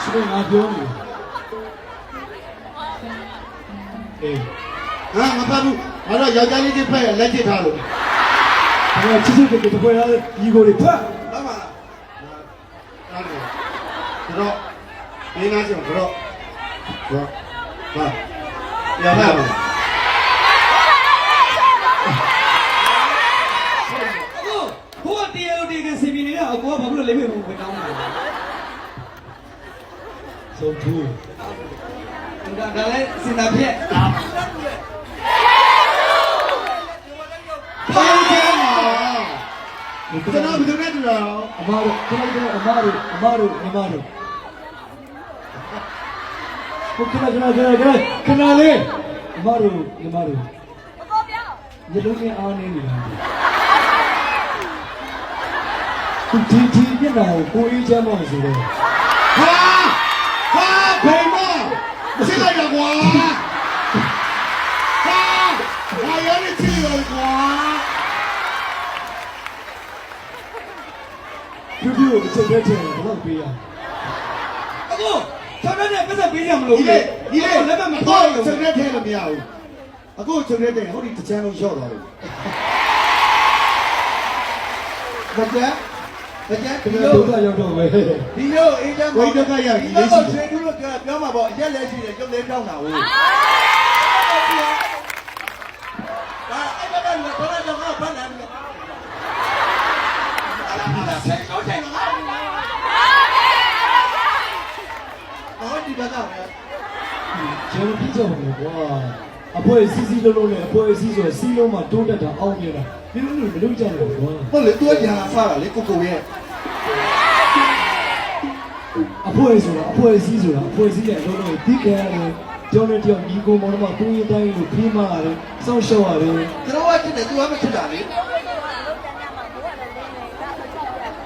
ရှင်ငါပြောနေအေးဟာမဖတ်ဘူးငါတော့ယောက်ျားလေးချင်းဖက်ရလက်ချစ်ထားလို့ဘာချစ်ချစ်ကတပွဲရဒီကိုတွေဖတ်ဟုတ်ပါလားတော့ဒီနာကျတော့ဟာရပါမယ်ဘိုးကတရားလို့တကယ်စီမီနေတော့အကောဘာလို့လိမ့်မယ်ဘုံတောင်းနေတာဆုံးသူဒါလည်းစင်တာပြက်ဘာလို့ကျန်မှာကျွန်တော်ဘယ်လိုနဲ့တူတာအမတို့ကျွန်တော်အမတို့ညီမတို့ခဏလေးအမတို့ညီမတို့အကောပြောင်းညလုံးနဲ့အားနေနေတာဒီမျက်နှာကိုကိုအေးချမ်းမဆိုတော့ဟာဘယ်မှာစစ်လိုက်တော့ကွာဟာရရချီရောကွာပြူကိုအချိန်နဲ့ချိန်ဘယ်တော့ပေးရအခုဆောင်းတဲ့ပတ်သက်ပေးရမလို့ဒီလေလက်မမတော့ချိန်နဲ့ထဲလို့မရဘူးအခုချိန်နဲ့ထဲဟိုဒီတချမ်းလုံးရော့သွားတယ်ဘာကြဒီလိုဒုက္ခရောက်တော့ပဲဒီလိုအေးချမ်းဝိဒုက္ခရောက်ဒီလေးရှိတယ်သူတို့ပြောမှာပေါ့အရက်လည်းရှိတယ်ကျုပ်လည်းတောင်းတာဟုတ်ဒါအဲ့ဒါကတော့ဘာလဲတော့ဘာလဲဆက်တော့တယ်အော်ဒီဘာသာလဲကျွန်တော်ပြကြမယ်ကွာအဖွဲစီစီလုံးလုံးနဲ့အဖွဲစီဆိုစီလုံးမှာတိုးတက်တာအောင်းနေတာဒီလိုမျိုးမလုပ်ကြဘူးကွာဟုတ်လေသူကညာဖားတာလေကိုရဲ့အဖွဲဆိုတာအဖွဲစီဆိုတာအဖွဲစီရဲ့အလုံးလုံးဒီကဲရတယ်ကျောင်းနဲ့ကျောင်းဒီကိုမောင်တို့ကကိုရင်တိုင်းလို့ဖေးမရတယ်စောင့်ရှောက်ရတယ်ကျွန်တော်ကချစ်တယ်သူကမချစ်တာလေ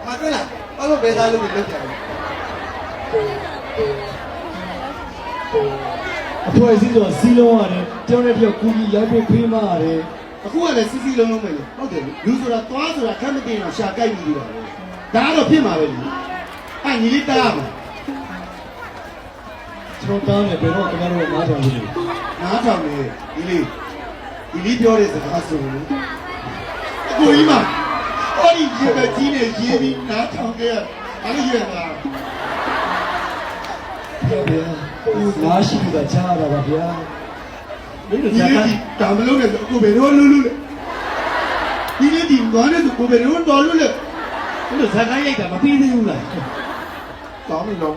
မတွေ့လားဘာလို့ဘယ်သားလို့လုပ်ကြလဲအဖွဲစီဆိုတာစီလုံးရတယ်ကျောင်းနဲ့ကျောင်းကူကြီးရိုက်ပေးဖေးမရတယ်အခုကလည်းစီစီလုံးလုံးပဲဟုတ်တယ်လူဆိုတာသွားဆိုတာခက်မတင်တော့ရှာကြိုက်နေပြီဒါကတော့ဖြစ်မှာပဲလေအဲ့ညီလေးတားမှာကျွန်တော်တောင်းတယ်ဘယ်တော့ကျွန်တော်တို့နားထောင်လို့နားထောင်နေဒီလေးပြောတဲ့စကားဆိုလို့အခုကြီးမှာဟောဒီရေပဲကြီးနေရေးပြီးနားထောင်ကြရအဲ့လိုရမှာဗျာနားရှိတာချားတာပါဗျာဒီတာမလုံးနဲ့အခုဘယ်တော့လွတ်လွတ်ဒီနေ့ဒီငါနဲ့ကိုဘယ်တော့တော်လွတ်လဲအဲ့လိုဇာတ်ကိုင်းရိုက်တာမပြီးသေးဘူးလားတောင်းနေတော့